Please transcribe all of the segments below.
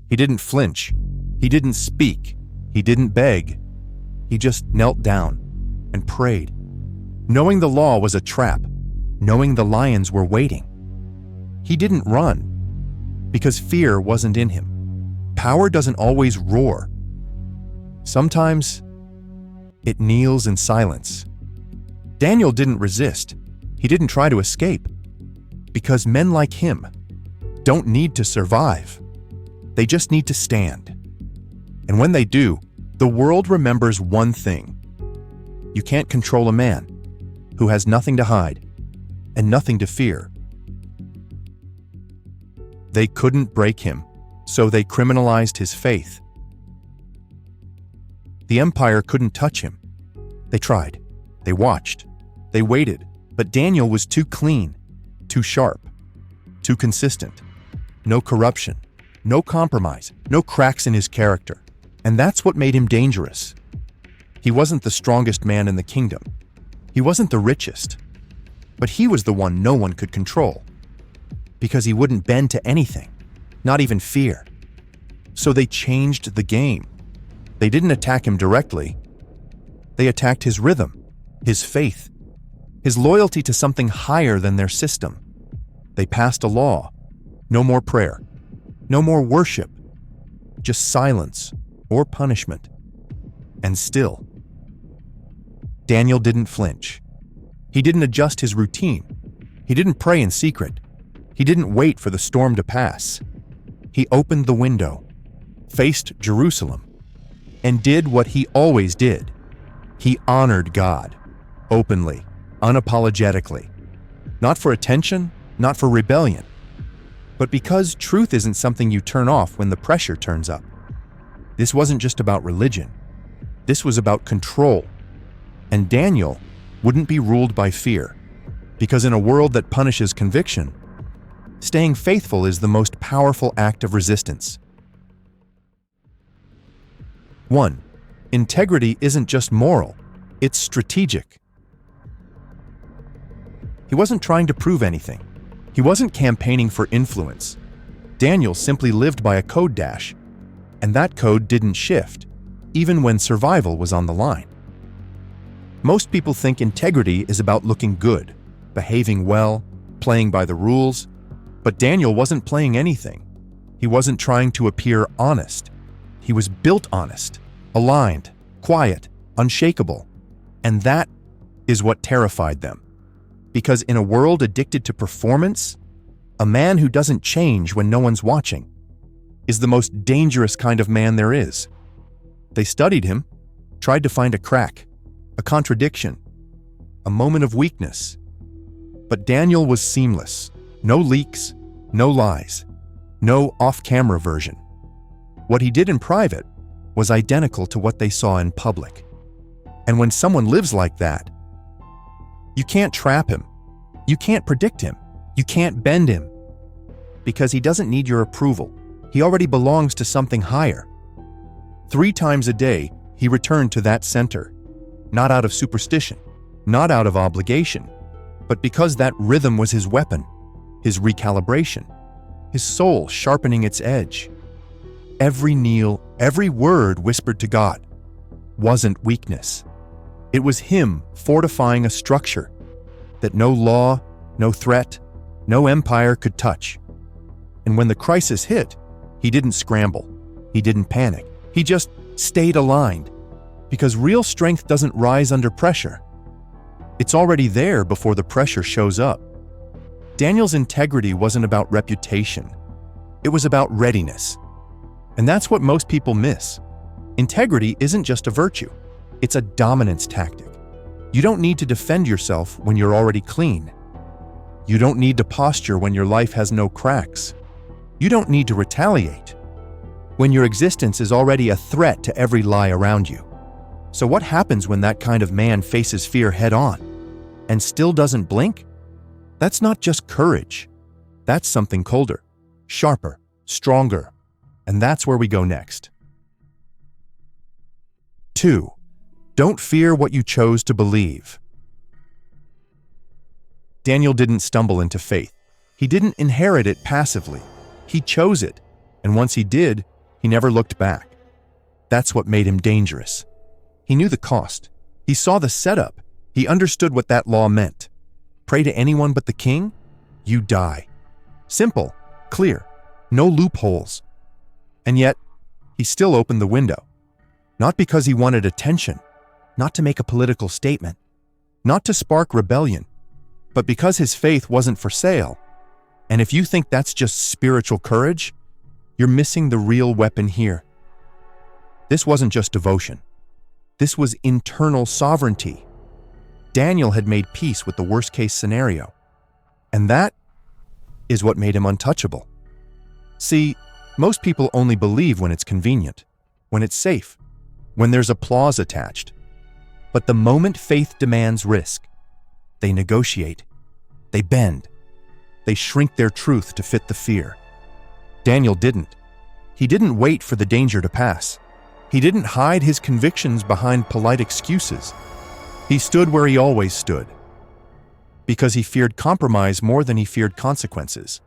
He didn't flinch. He didn't speak. He didn't beg. He just knelt down and prayed, knowing the law was a trap, knowing the lions were waiting. He didn't run because fear wasn't in him. Power doesn't always roar. Sometimes it kneels in silence. Daniel didn't resist. He didn't try to escape because men like him don't need to survive. They just need to stand. And when they do, the world remembers one thing. You can't control a man who has nothing to hide and nothing to fear. They couldn't break him, so they criminalized his faith. The empire couldn't touch him. They tried. They watched. They waited. But Daniel was too clean, too sharp, too consistent. No corruption, no compromise, no cracks in his character. And that's what made him dangerous. He wasn't the strongest man in the kingdom. He wasn't the richest. But he was the one no one could control. Because he wouldn't bend to anything, not even fear. So they changed the game. They didn't attack him directly. They attacked his rhythm, his faith, his loyalty to something higher than their system. They passed a law. No more prayer. No more worship. Just silence or punishment. And still, Daniel didn't flinch. He didn't adjust his routine. He didn't pray in secret. He didn't wait for the storm to pass. He opened the window, faced Jerusalem, and did what he always did. He honored God, openly, unapologetically. Not for attention, not for rebellion, but because truth isn't something you turn off when the pressure turns up. This wasn't just about religion. This was about control. And Daniel wouldn't be ruled by fear, because in a world that punishes conviction, staying faithful is the most powerful act of resistance. 1. Integrity isn't just moral, it's strategic. He wasn't trying to prove anything. He wasn't campaigning for influence. Daniel simply lived by a code dash, and that code didn't shift, even when survival was on the line. Most people think integrity is about looking good, behaving well, playing by the rules, but Daniel wasn't playing anything. He wasn't trying to appear honest. He was built honest, aligned, quiet, unshakable. And that is what terrified them. Because in a world addicted to performance, a man who doesn't change when no one's watching is the most dangerous kind of man there is. They studied him, tried to find a crack, a contradiction, a moment of weakness. But Daniel was seamless. No leaks, no lies, no off-camera version. What he did in private was identical to what they saw in public. And when someone lives like that, you can't trap him. You can't predict him. You can't bend him. Because he doesn't need your approval. He already belongs to something higher. 3 times a day, he returned to that center. Not out of superstition, not out of obligation, but because that rhythm was his weapon, his recalibration, his soul sharpening its edge. Every kneel, every word whispered to God wasn't weakness. It was him fortifying a structure that no law, no threat, no empire could touch. And when the crisis hit, he didn't scramble. He didn't panic. He just stayed aligned. Because real strength doesn't rise under pressure. It's already there before the pressure shows up. Daniel's integrity wasn't about reputation. It was about readiness. And that's what most people miss. Integrity isn't just a virtue. It's a dominance tactic. You don't need to defend yourself when you're already clean. You don't need to posture when your life has no cracks. You don't need to retaliate when your existence is already a threat to every lie around you. So what happens when that kind of man faces fear head-on and still doesn't blink? That's not just courage. That's something colder, sharper, stronger. And that's where we go next. 2. Don't fear what you chose to believe. Daniel didn't stumble into faith. He didn't inherit it passively. He chose it. And once he did, He never looked back. That's what made him dangerous. He knew the cost. He saw the setup. He understood what that law meant. Pray to anyone but the king, you die. Simple, clear, no loopholes. And yet, he still opened the window. Not because he wanted attention, not to make a political statement, not to spark rebellion, but because his faith wasn't for sale. And if you think that's just spiritual courage, you're missing the real weapon here. This wasn't just devotion. This was internal sovereignty. Daniel had made peace with the worst-case scenario. And that is what made him untouchable. See, most people only believe when it's convenient, when it's safe, when there's applause attached. But the moment faith demands risk, they negotiate, they bend, they shrink their truth to fit the fear. Daniel didn't. He didn't wait for the danger to pass. He didn't hide his convictions behind polite excuses. He stood where he always stood, because he feared compromise more than he feared consequences.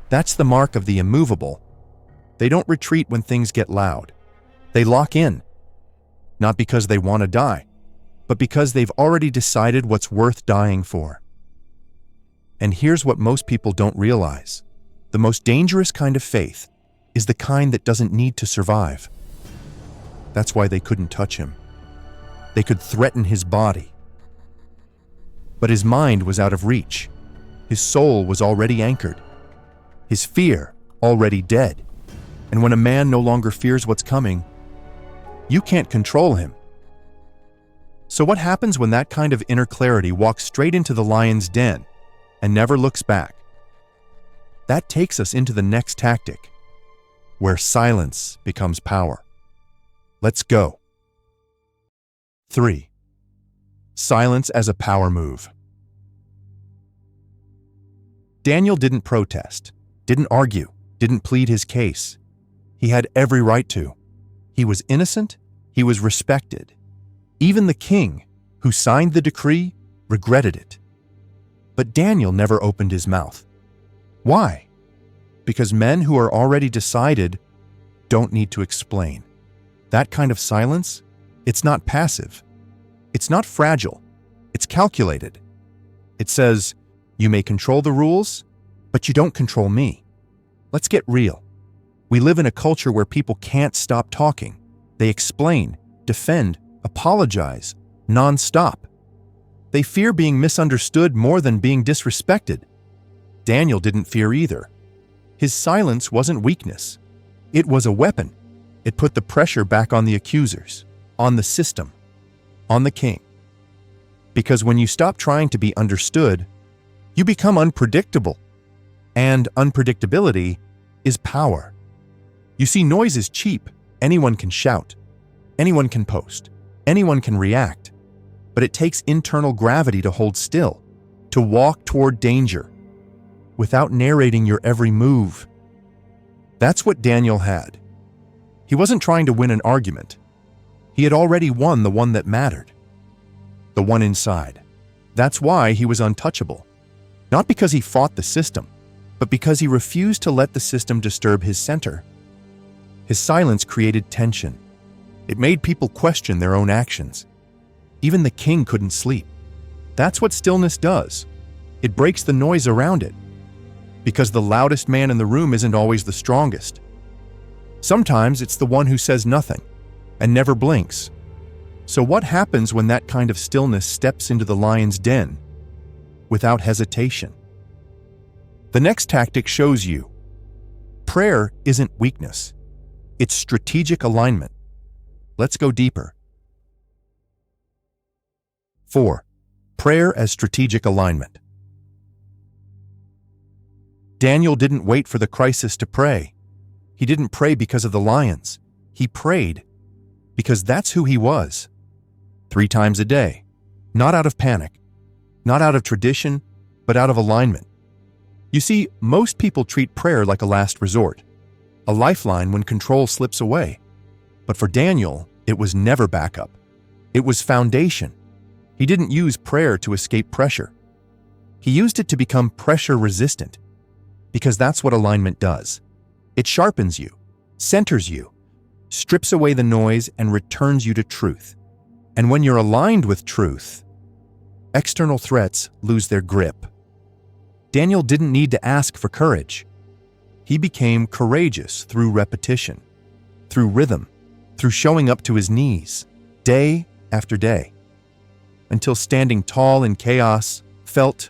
That's the mark of the immovable. They don't retreat when things get loud. They lock in, not because they want to die, but because they've already decided what's worth dying for. And here's what most people don't realize. The most dangerous kind of faith is the kind that doesn't need to survive. That's why they couldn't touch him. They could threaten his body. But his mind was out of reach. His soul was already anchored. His fear already dead. And when a man no longer fears what's coming, you can't control him. So what happens when that kind of inner clarity walks straight into the lion's den and never looks back? That takes us into the next tactic, where silence becomes power. Let's go. 3. Silence as a power move. Daniel didn't protest, didn't argue, didn't plead his case. He had every right to. He was innocent, he was respected. Even the king, who signed the decree, regretted it. But Daniel never opened his mouth. Why? Because men who are already decided don't need to explain. That kind of silence, it's not passive. It's not fragile. It's calculated. It says, you may control the rules, but you don't control me. Let's get real. We live in a culture where people can't stop talking. They explain, defend, apologize, non-stop. They fear being misunderstood more than being disrespected. Daniel didn't fear either. His silence wasn't weakness. It was a weapon. It put the pressure back on the accusers, on the system, on the king. Because when you stop trying to be understood, you become unpredictable. And unpredictability is power. You see, noise is cheap. Anyone can shout. Anyone can post. Anyone can react. But it takes internal gravity to hold still, to walk toward danger, without narrating your every move. That's what Daniel had. He wasn't trying to win an argument. He had already won the one that mattered. The one inside. That's why he was untouchable. Not because he fought the system, but because he refused to let the system disturb his center. His silence created tension. It made people question their own actions. Even the king couldn't sleep. That's what stillness does. It breaks the noise around it. Because the loudest man in the room isn't always the strongest. Sometimes it's the one who says nothing and never blinks. So what happens when that kind of stillness steps into the lion's den without hesitation? The next tactic shows you. Prayer isn't weakness. It's strategic alignment. Let's go deeper. 4. Prayer as strategic alignment. Daniel didn't wait for the crisis to pray. He didn't pray because of the lions. He prayed because that's who he was. 3 times a day. Not out of panic. Not out of tradition, but out of alignment. You see, most people treat prayer like a last resort, a lifeline when control slips away. But for Daniel, it was never backup. It was foundation. He didn't use prayer to escape pressure. He used it to become pressure resistant, because that's what alignment does. It sharpens you, centers you, strips away the noise, and returns you to truth. And when you're aligned with truth, external threats lose their grip. Daniel didn't need to ask for courage. He became courageous through repetition, through rhythm, through showing up to his knees, day after day, until standing tall in chaos felt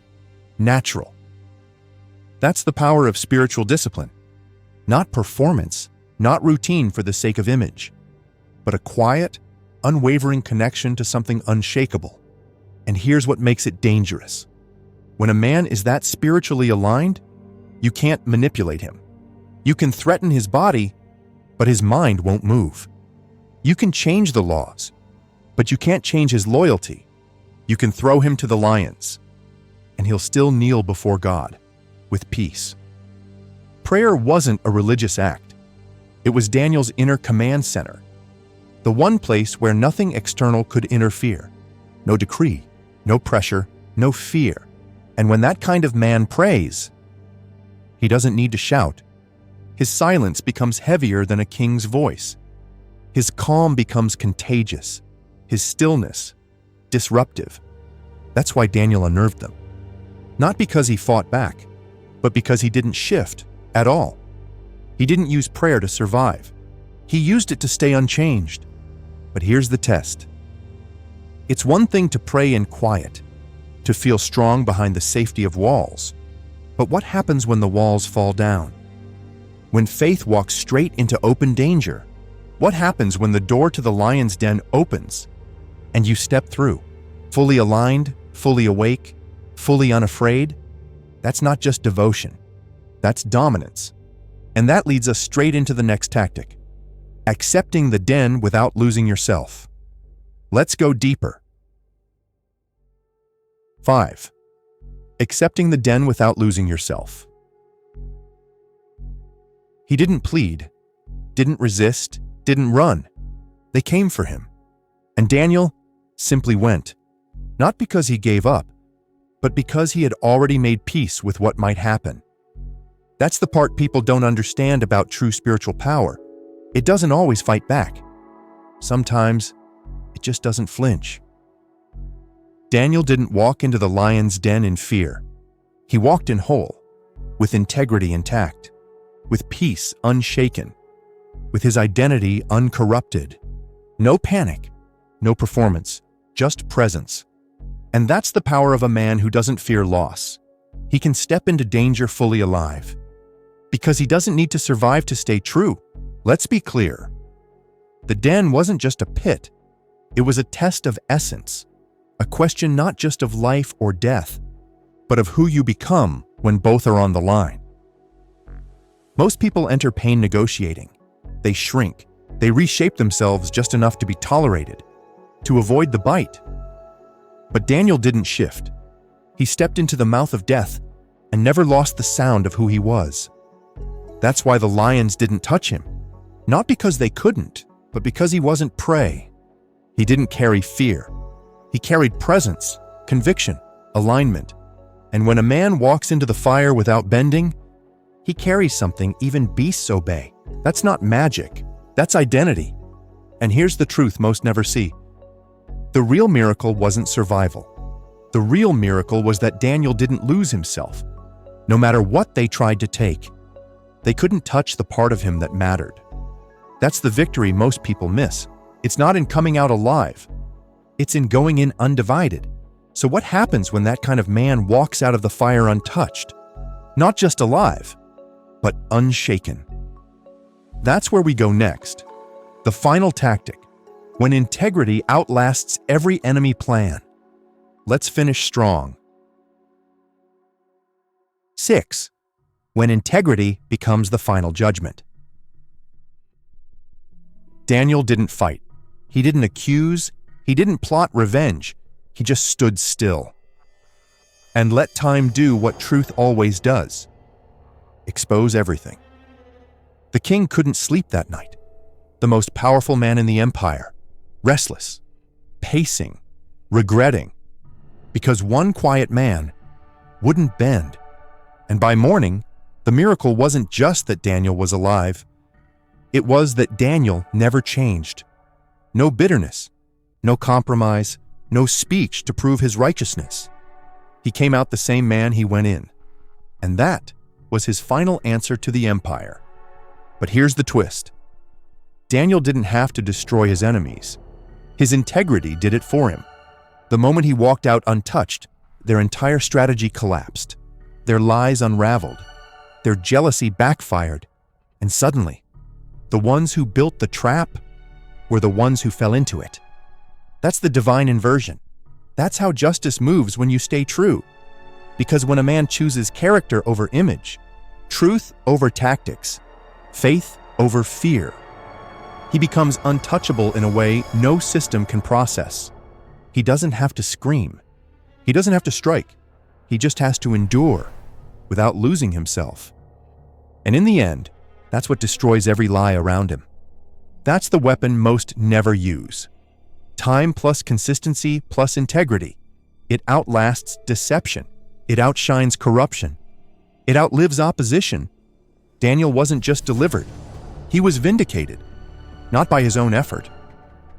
natural. That's the power of spiritual discipline. Not performance, not routine for the sake of image, but a quiet, unwavering connection to something unshakable. And here's what makes it dangerous. When a man is that spiritually aligned, you can't manipulate him. You can threaten his body, but his mind won't move. You can change the laws, but you can't change his loyalty. You can throw him to the lions, and he'll still kneel before God with peace. Prayer wasn't a religious act. It was Daniel's inner command center, the one place where nothing external could interfere. No decree, no pressure, no fear. And when that kind of man prays, he doesn't need to shout. His silence becomes heavier than a king's voice. His calm becomes contagious. His stillness, disruptive. That's why Daniel unnerved them. Not because he fought back, but because he didn't shift at all. He didn't use prayer to survive. He used it to stay unchanged. But here's the test. It's one thing to pray in quiet, to feel strong behind the safety of walls. But what happens when the walls fall down? When faith walks straight into open danger? What happens when the door to the lion's den opens and you step through, fully aligned, fully awake, fully unafraid? That's not just devotion. That's dominance. And that leads us straight into the next tactic: accepting the den without losing yourself. Let's go deeper. 5. Accepting the den without losing yourself. He didn't plead, didn't resist, didn't run. They came for him. And Daniel simply went, not because he gave up, but because he had already made peace with what might happen. That's the part people don't understand about true spiritual power. It doesn't always fight back. Sometimes it just doesn't flinch. Daniel didn't walk into the lion's den in fear. He walked in whole, with integrity intact, with peace unshaken, with his identity uncorrupted. No panic, no performance, just presence. And that's the power of a man who doesn't fear loss. He can step into danger fully alive, because he doesn't need to survive to stay true. Let's be clear. The den wasn't just a pit. It was a test of essence, a question not just of life or death, but of who you become when both are on the line. Most people enter pain negotiating. They shrink. They reshape themselves just enough to be tolerated, to avoid the bite. But Daniel didn't shift. He stepped into the mouth of death and never lost the sound of who he was. That's why the lions didn't touch him. Not because they couldn't, but because he wasn't prey. He didn't carry fear. He carried presence, conviction, alignment. And when a man walks into the fire without bending, he carries something even beasts obey. That's not magic. That's identity. And here's the truth most never see. The real miracle wasn't survival. The real miracle was that Daniel didn't lose himself. No matter what they tried to take, they couldn't touch the part of him that mattered. That's the victory most people miss. It's not in coming out alive. It's in going in undivided. So what happens when that kind of man walks out of the fire untouched? Not just alive, but unshaken. That's where we go next. The final tactic, when integrity outlasts every enemy plan. Let's finish strong. 6. When integrity becomes the final judgment. Daniel didn't fight. He didn't accuse. He didn't plot revenge. He just stood still and let time do what truth always does: expose everything. The king couldn't sleep that night. The most powerful man in the empire, restless, pacing, regretting, because one quiet man wouldn't bend. And by morning, the miracle wasn't just that Daniel was alive. It was that Daniel never changed. No bitterness, no compromise, no speech to prove his righteousness. He came out the same man he went in. And that was his final answer to the empire. But here's the twist. Daniel didn't have to destroy his enemies. His integrity did it for him. The moment he walked out untouched, their entire strategy collapsed. Their lies unraveled. Their jealousy backfired. And suddenly, the ones who built the trap were the ones who fell into it. That's the divine inversion. That's how justice moves when you stay true. Because when a man chooses character over image, truth over tactics, faith over fear, he becomes untouchable in a way no system can process. He doesn't have to scream. He doesn't have to strike. He just has to endure without losing himself. And in the end, that's what destroys every lie around him. That's the weapon most never use. Time plus consistency plus integrity. It outlasts deception. It outshines corruption. It outlives opposition. Daniel wasn't just delivered. He was vindicated, not by his own effort,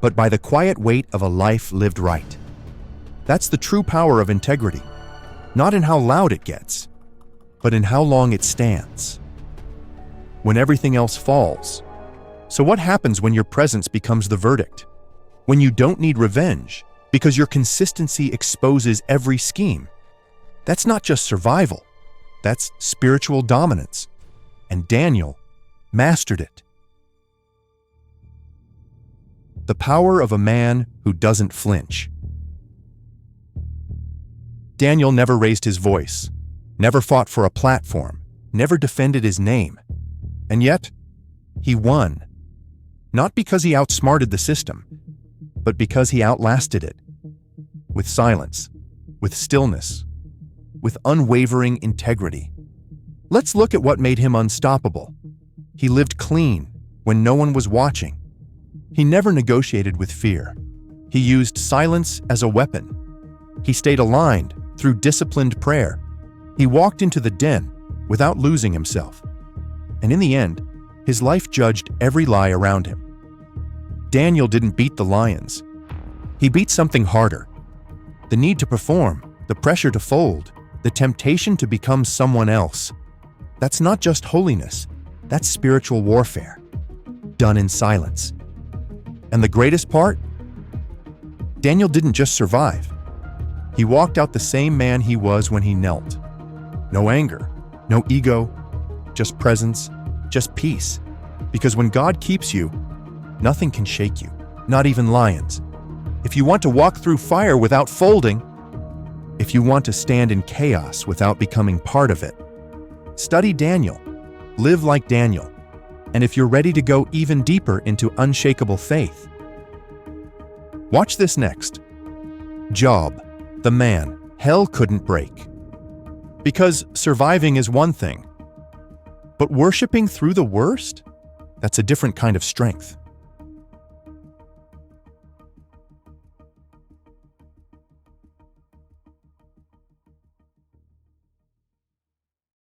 but by the quiet weight of a life lived right. That's the true power of integrity, not in how loud it gets, but in how long it stands. When everything else falls. So what happens when your presence becomes the verdict? When you don't need revenge because your consistency exposes every scheme? That's not just survival. That's spiritual dominance. And Daniel mastered it. The power of a man who doesn't flinch. Daniel never raised his voice, never fought for a platform, never defended his name. And yet, he won. Not because he outsmarted the system, but because he outlasted it. With silence, with stillness, with unwavering integrity. Let's look at what made him unstoppable. He lived clean when no one was watching. He never negotiated with fear. He used silence as a weapon. He stayed aligned through disciplined prayer. He walked into the den without losing himself. And in the end, his life judged every lie around him. Daniel didn't beat the lions. He beat something harder. The need to perform, the pressure to fold, the temptation to become someone else. That's not just holiness. That's spiritual warfare, done in silence. And the greatest part? Daniel didn't just survive. He walked out the same man he was when he knelt. No anger, no ego, just presence, just peace. Because when God keeps you, nothing can shake you, not even lions. If you want to walk through fire without folding, if you want to stand in chaos without becoming part of it, study Daniel, live like Daniel. And if you're ready to go even deeper into unshakable faith, watch this next. Job, the man hell couldn't break. Because surviving is one thing, but worshiping through the worst, that's a different kind of strength.